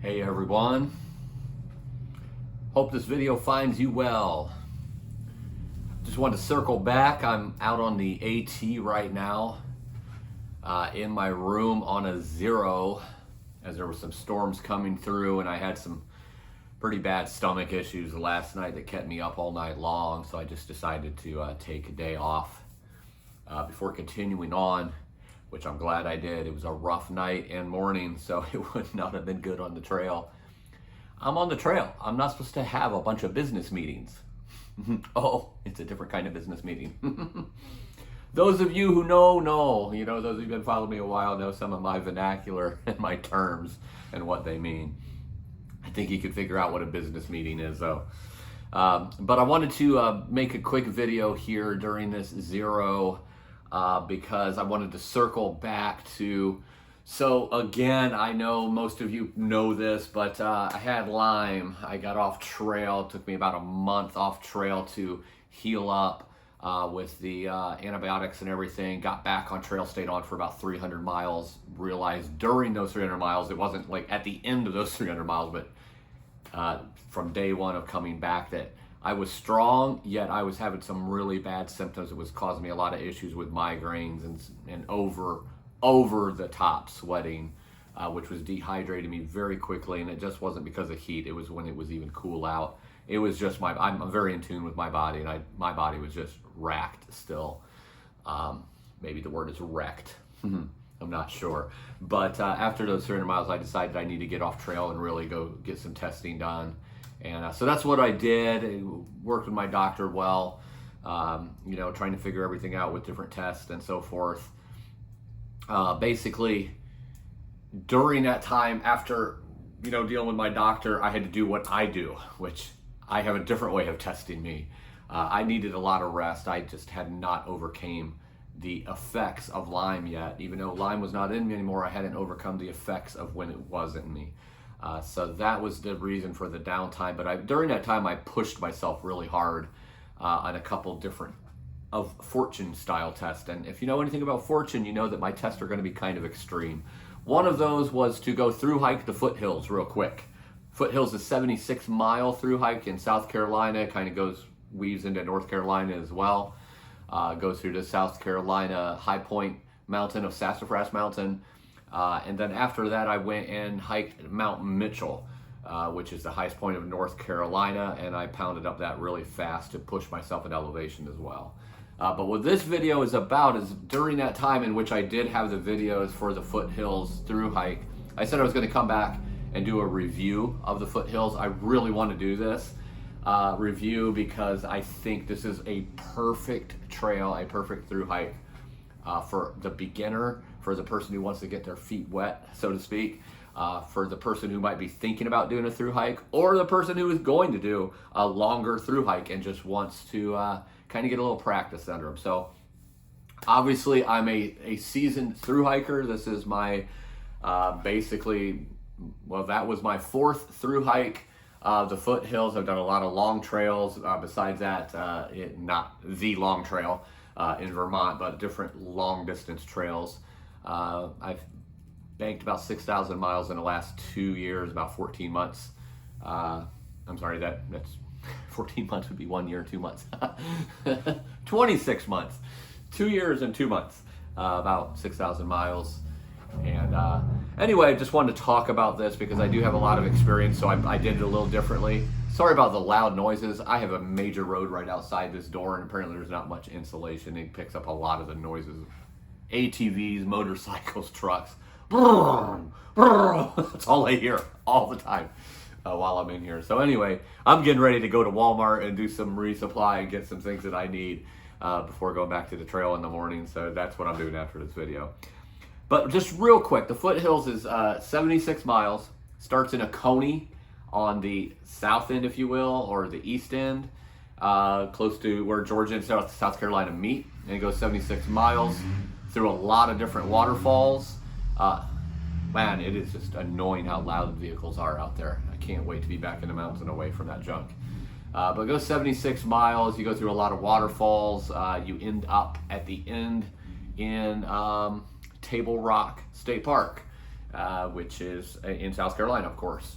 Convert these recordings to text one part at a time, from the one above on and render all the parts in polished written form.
Hey everyone, hope this video finds you well. Just wanted to circle back. I'm out on the AT right now in my room on a 0 as there were some storms coming through and I had some pretty bad stomach issues last night that kept me up all night long, so I just decided to take a day off before continuing on, which I'm glad I did. It was a rough night and morning, so it would not have been good on the trail. I'm on the trail. I'm not supposed to have a bunch of business meetings. Oh, it's a different kind of business meeting. Those of you who know, you know, those who've been following me a while know some of my vernacular and my terms and what they mean. I think you could figure out what a business meeting is though. But I wanted to make a quick video here during this 0 because I wanted to circle back to, so again, I know most of you know this, but I had Lyme. I got off trail. It took me about a month off trail to heal up with the antibiotics and everything. Got back on trail, stayed on for about 300 miles. Realized during those 300 miles, it wasn't like at the end of those 300 miles, but from day one of coming back, that I was strong, yet I was having some really bad symptoms. It was causing me a lot of issues with migraines and over the top sweating, which was dehydrating me very quickly. And it just wasn't because of heat. It was when it was even cool out. It was just I'm very in tune with my body, and my body was just racked still. Maybe the word is wrecked. I'm not sure. But after those 300 miles, I decided I need to get off trail and really go get some testing done. And so that's what I did. I worked with my doctor well, you know, trying to figure everything out with different tests and so forth. Basically, during that time, after, you know, dealing with my doctor, I had to do what I do, which I have a different way of testing me. I needed a lot of rest. I just had not overcame the effects of Lyme yet. Even though Lyme was not in me anymore, I hadn't overcome the effects of when it was in me. So that was the reason for the downtime. But during that time, I pushed myself really hard on a couple different of fortune style tests. And if you know anything about fortune, you know that my tests are going to be kind of extreme. One of those was to go through hike the Foothills real quick. Foothills is a 76-mile through hike in South Carolina. Kind of weaves into North Carolina as well. Goes through the South Carolina high point mountain of Sassafras Mountain. And then after that, I went and hiked Mount Mitchell, which is the highest point of North Carolina, and I pounded up that really fast to push myself in elevation as well. But what this video is about is during that time in which I did have the videos for the Foothills Thru Hike, I said I was going to come back and do a review of the Foothills. I really want to do this review because I think this is a perfect trail, a perfect thru hike for the beginner, for the person who wants to get their feet wet, so to speak, for the person who might be thinking about doing a thru hike, or the person who is going to do a longer thru hike and just wants to kind of get a little practice under them. So obviously I'm a seasoned thru hiker. This is my basically, well, that was my 4th thru hike. The Foothills, I've done a lot of long trails. Besides that, not the long trail in Vermont, but different long distance trails. I've banked about 6,000 miles in the last 2 years, about 14 months. I'm sorry, that's 14 months would be 1 year, 2 months. 26 months, 2 years and 2 months, about 6,000 miles. And anyway, I just wanted to talk about this because I do have a lot of experience, so I did it a little differently. Sorry about the loud noises. I have a major road right outside this door, and apparently there's not much insulation. It picks up a lot of the noises. ATVs, motorcycles, trucks. That's all I hear all the time while I'm in here. So anyway, I'm getting ready to go to Walmart and do some resupply and get some things that I need before going back to the trail in the morning. So that's what I'm doing after this video. But just real quick, the Foothills is 76 miles, starts in Oconee on the south end, if you will, or the east end, close to where Georgia and South Carolina meet. And it goes 76 miles through a lot of different waterfalls. Man, it is just annoying how loud the vehicles are out there. I can't wait to be back in the mountains and away from that junk. But it goes 76 miles, you go through a lot of waterfalls, you end up at the end in Table Rock State Park. which is in South Carolina, of course.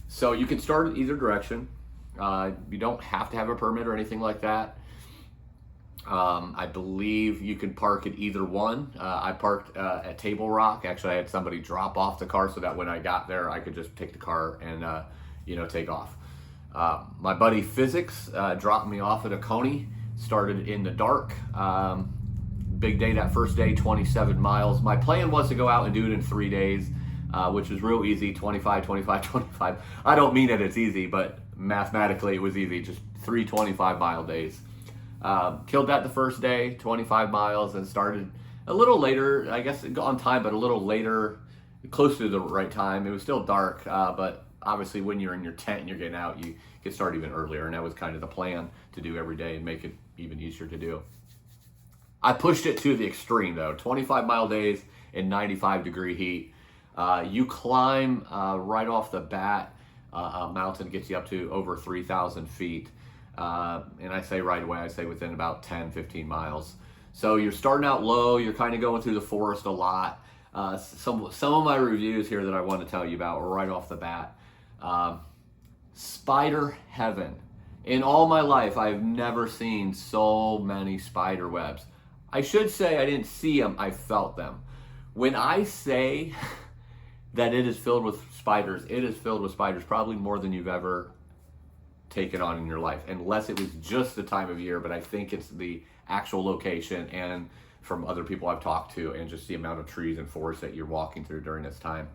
So you can start in either direction. You don't have to have a permit or anything like that. I believe you can park at either one. I parked at Table Rock. Actually, I had somebody drop off the car so that when I got there, I could just take the car and take off. My buddy Physics dropped me off at Oconee. Started in the dark. Big day that first day, 27 miles. My plan was to go out and do it in 3 days, which was real easy, 25, 25, 25. I don't mean that it's easy, but mathematically it was easy, just 3 25-mile days. Killed that the first day, 25 miles, and started a little later, I guess on time, but a little later, close to the right time. It was still dark, but obviously when you're in your tent and you're getting out, you get started even earlier, and that was kind of the plan, to do every day and make it even easier to do. I pushed it to the extreme though, 25-mile days in 95-degree heat. You climb right off the bat, a mountain gets you up to over 3,000 feet. And I say right away, I say within about 10, 15 miles. So you're starting out low, you're kind of going through the forest a lot. Some of my reviews here that I want to tell you about right off the bat. Spider heaven. In all my life, I've never seen so many spider webs. I should say I didn't see them, I felt them. When I say that it is filled with spiders, it is filled with spiders, probably more than you've ever taken on in your life, unless it was just the time of year, but I think it's the actual location and from other people I've talked to and just the amount of trees and forests that you're walking through during this time.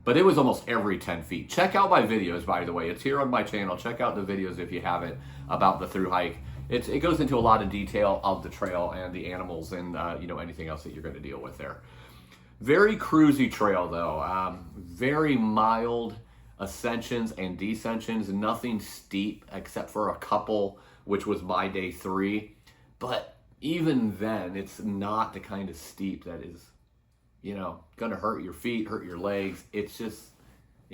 But it was almost every 10 feet. Check out my videos, by the way. It's here on my channel. Check out the videos if you haven't about the thru hike. It goes into a lot of detail of the trail and the animals and anything else that you're going to deal with there. Very cruisy trail though. Very mild ascensions and descensions. Nothing steep except for a couple, which was my day 3. But even then, it's not the kind of steep that is going to hurt your feet, hurt your legs. It's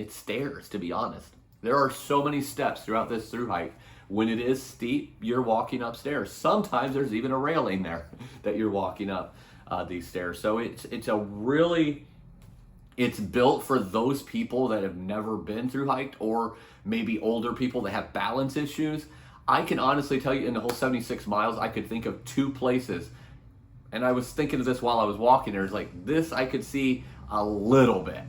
stairs, to be honest. There are so many steps throughout this thru hike. When it is steep, you're walking upstairs. Sometimes there's even a railing there that you're walking up these stairs. So it's built for those people that have never been thru hiked, or maybe older people that have balance issues. I can honestly tell you, in the whole 76 miles, I could think of 2 places. And I was thinking of this while I was walking there. It's like this, I could see a little bit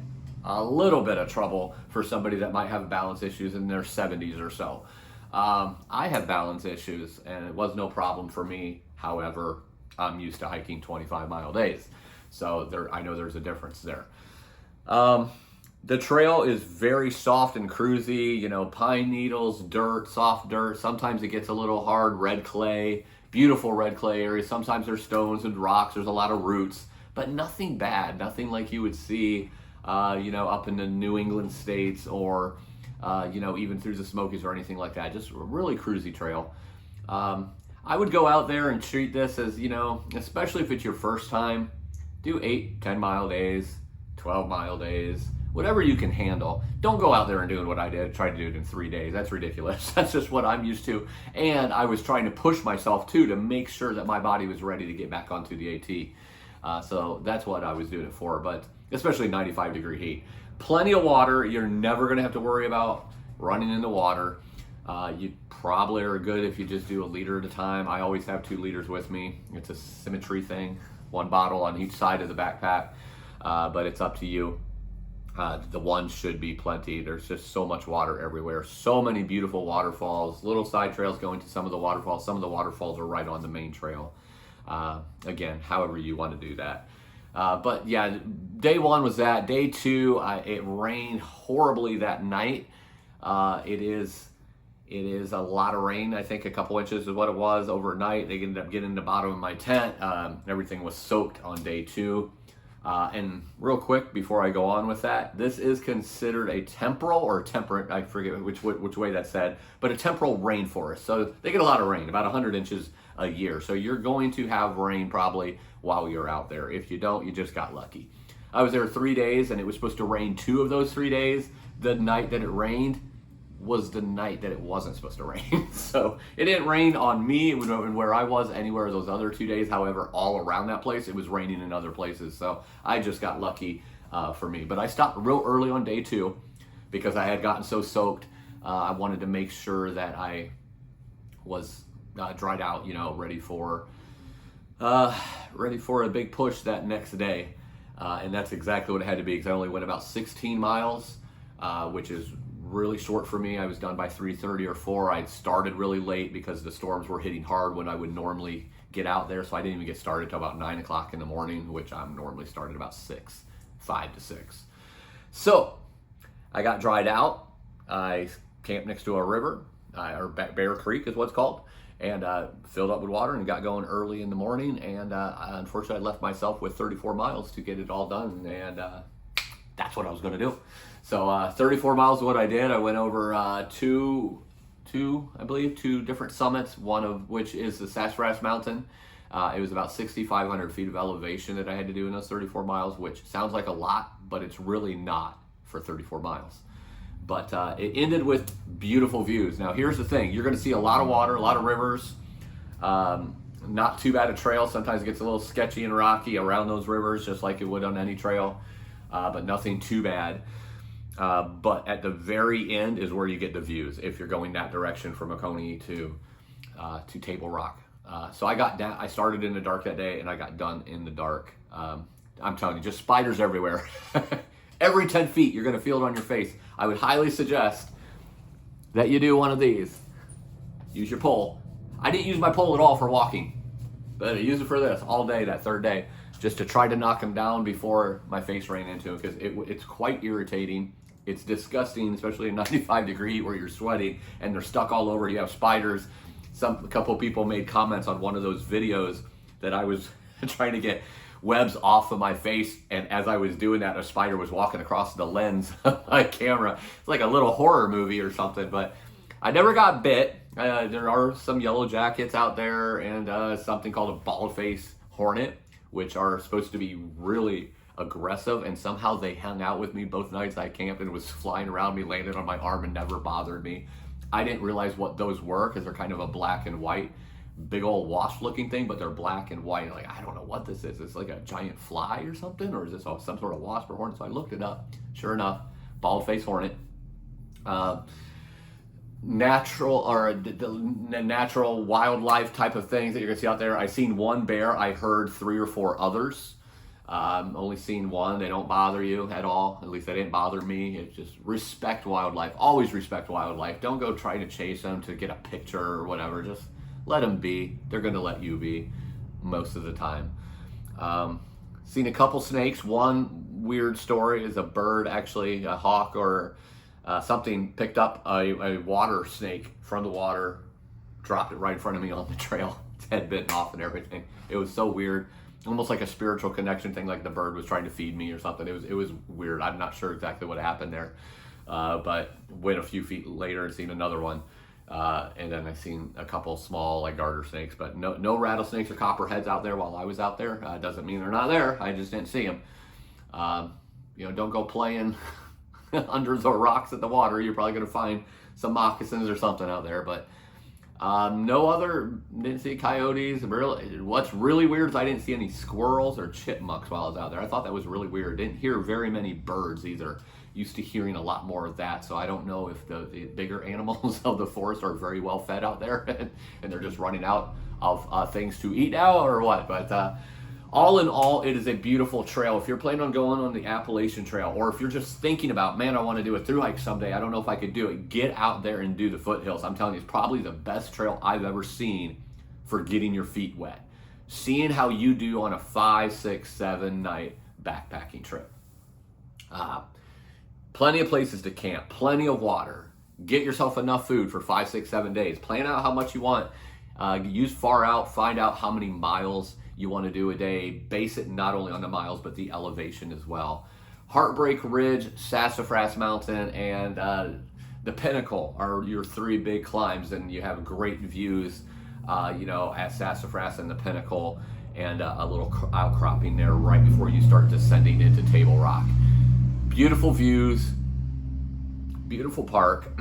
of trouble for somebody that might have balance issues in their 70s or so. I have balance issues, and it was no problem for me. However, I'm used to hiking 25-mile days. So I know there's a difference there. The trail is very soft and cruisy, pine needles, dirt, soft dirt. Sometimes it gets a little hard, red clay. Beautiful red clay areas. Sometimes there's stones and rocks. There's a lot of roots, but nothing bad. Nothing like you would see, up in the New England states or, even through the Smokies or anything like that. Just a really cruisy trail. I would go out there and treat this as, especially if it's your first time, do 8, 10-mile days, 12-mile days, whatever you can handle. Don't go out there and doing what I did, try to do it in 3 days. That's ridiculous. That's just what I'm used to. And I was trying to push myself too, to make sure that my body was ready to get back onto the AT. So that's what I was doing it for, but especially 95-degree heat. Plenty of water. You're never gonna have to worry about running in the water. You probably are good if you just do a liter at a time. I always have 2 liters with me. It's a symmetry thing, 1 bottle on each side of the backpack, but it's up to you. The one should be plenty. There's just so much water everywhere. So many beautiful waterfalls, little side trails going to some of the waterfalls. Some of the waterfalls are right on the main trail. Again, however you want to do that. But yeah, day 1 was that. Day 2, it rained horribly that night. It is a lot of rain. I think a couple inches is what it was overnight. They ended up getting in the bottom of my tent. Everything was soaked on day 2. And real quick, before I go on with that, this is considered a temporal or temperate, I forget which way that's said, but a temporal rainforest. So they get a lot of rain, about 100 inches a year. So you're going to have rain probably while you're out there. If you don't, you just got lucky. I was there 3 days, and it was supposed to rain 2 of those 3 days. The night that it rained was the night that it wasn't supposed to rain. So it didn't rain on me. It was where I was anywhere those other 2 days. However, all around that place, it was raining in other places. So I just got lucky for me. But I stopped real early on day 2 because I had gotten so soaked. I wanted to make sure that I was dried out, ready for a big push that next day. And that's exactly what it had to be, because I only went about 16 miles, which is really short for me. I was done by 3:30 or 4. I'd started really late because the storms were hitting hard when I would normally get out there. So I didn't even get started till about 9 o'clock in the morning, which I'm normally started about 5 to 6. So I got dried out. I camped next to a river, or Bear Creek is what it's called, and filled up with water and got going early in the morning. And unfortunately, I left myself with 34 miles to get it all done, and that's what I was going to do. So 34 miles is what I did. I went over two different summits, one of which is the Sassafras Mountain. It was about 6,500 feet of elevation that I had to do in those 34 miles, which sounds like a lot, but it's really not for 34 miles. But it ended with beautiful views. Now, here's the thing. You're going to see a lot of water, a lot of rivers. Not too bad a trail. Sometimes it gets a little sketchy and rocky around those rivers, just like it would on any trail, but nothing too bad. But at the very end is where you get the views if you're going that direction from Oconee to Table Rock. So I got down. I started in the dark that day, and I got done in the dark. I'm telling you, just spiders everywhere. Every 10 feet, you're going to feel it on your face. I would highly suggest that you do one of these. Use your pole. I didn't use my pole at all for walking, but I used it for this all day that third day, just to try to knock them down before my face ran into them, because it's quite irritating. It's disgusting, especially in 95 degree where you're sweating and they're stuck all over. You have spiders. A couple of people made comments on one of those videos that I was trying to get webs off of my face, and as I was doing that, a spider was walking across the lens of my camera. It's like a little horror movie or something, but I never got bit. There are some yellow jackets out there, and something called a bald-faced hornet, which are supposed to be really aggressive, and somehow they hung out with me both nights I camped and was flying around me, landed on my arm, and never bothered me. I didn't realize what those were, because they're kind of a black and white, big old wasp looking thing, but they're black and white. Like, I don't know what this is. It's like a giant fly or something, or is this some sort of wasp or hornet? So I looked it up. Sure enough, bald-faced hornet. Natural, or the natural wildlife type of things that you're gonna see out there. I seen one bear. I heard 3 or 4 others. Only seen one. They don't bother you at all. At least they didn't bother me. It's just respect wildlife. Always respect wildlife. Don't go trying to chase them to get a picture or whatever. Just let them be. They're going to let you be most of the time. Seen a couple snakes. One weird story is a bird, actually, a hawk or something, picked up a water snake from the water, dropped it right in front of me on the trail. Its head bitten off and everything. It was so weird. Almost like a spiritual connection thing, like the bird was trying to feed me or something. It was weird. I'm not sure exactly what happened there. But went a few feet later and seen another one. And then I seen a couple small, like, garter snakes, but no rattlesnakes or copperheads out there while I was out there. Doesn't mean they're not there. I just didn't see them. Don't go playing under the rocks at the water. You're probably going to find some moccasins or something out there, but didn't see coyotes. What's really weird is I didn't see any squirrels or chipmunks while I was out there. I thought that was really weird. Didn't hear very many birds either. Used to hearing a lot more of that, so I don't know if the bigger animals of the forest are very well fed out there and they're just running out of things to eat now or what. But all in all, it is a beautiful trail. If you're planning on going on the Appalachian Trail, or if you're just thinking about, man, I want to do a thru hike someday, I don't know if I could do it, get out there and do the foothills. I'm telling you, it's probably the best trail I've ever seen for getting your feet wet. Seeing how you do on a 5, 6, 7 night backpacking trip. Plenty of places to camp, plenty of water. Get yourself enough food for 5, 6, 7 days. Plan out how much you want. Use Far Out, find out how many miles you want to do a day. Base it not only on the miles, but the elevation as well. Heartbreak Ridge, Sassafras Mountain, and the Pinnacle are your 3 big climbs, and you have great views, at Sassafras and the Pinnacle, and a little outcropping there right before you start descending into Table Rock. Beautiful views, beautiful park,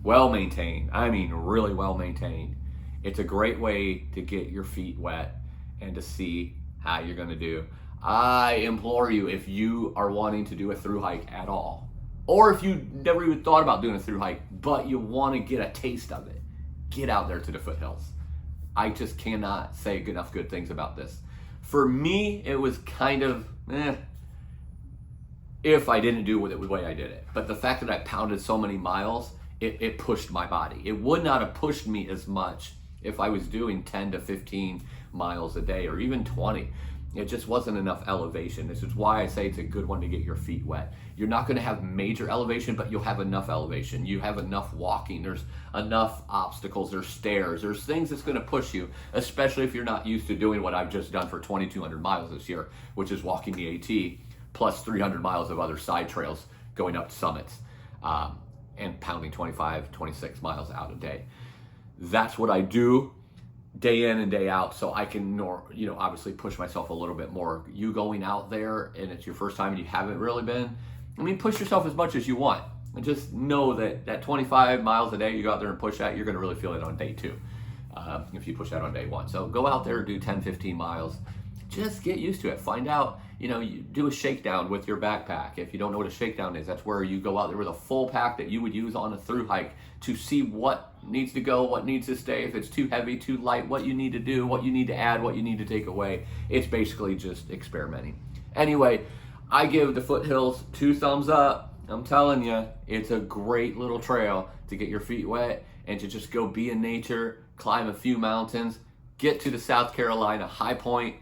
well maintained. I mean, really well maintained. It's a great way to get your feet wet and to see how you're going to do. I implore you, if you are wanting to do a thru hike at all, or if you never even thought about doing a thru hike, but you want to get a taste of it, get out there to the foothills. I just cannot say enough good things about this. For me, it was kind of if I didn't do it the way I did it. But the fact that I pounded so many miles, it pushed my body. It would not have pushed me as much if I was doing 10 to 15 miles a day or even 20. It just wasn't enough elevation. This is why I say it's a good one to get your feet wet. You're not going to have major elevation, but you'll have enough elevation. You have enough walking. There's enough obstacles. There's stairs. There's things that's going to push you, especially if you're not used to doing what I've just done for 2,200 miles this year, which is walking the AT plus 300 miles of other side trails going up to summits and pounding 25, 26 miles out a day. That's what I do day in and day out, so I can, obviously push myself a little bit more. You going out there and it's your first time and you haven't really been, push yourself as much as you want. And just know that 25 miles a day you go out there and push that, you're going to really feel it on day 2 if you push that on day 1. So go out there, do 10, 15 miles. Just get used to it. Find out, you do a shakedown with your backpack. If you don't know what a shakedown is, that's where you go out there with a full pack that you would use on a thru hike to see what needs to go, what needs to stay, if it's too heavy, too light, what you need to do, what you need to add, what you need to take away. It's basically just experimenting. Anyway, I give the Foothills 2 thumbs up. I'm telling you, it's a great little trail to get your feet wet and to just go be in nature, climb a few mountains, get to the South Carolina high point,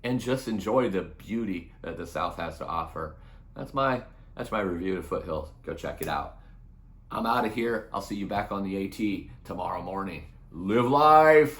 and just enjoy the beauty that the South has to offer. That's my review of Foothills. Go check it out. I'm out of here. I'll see you back on the AT tomorrow morning. Live life.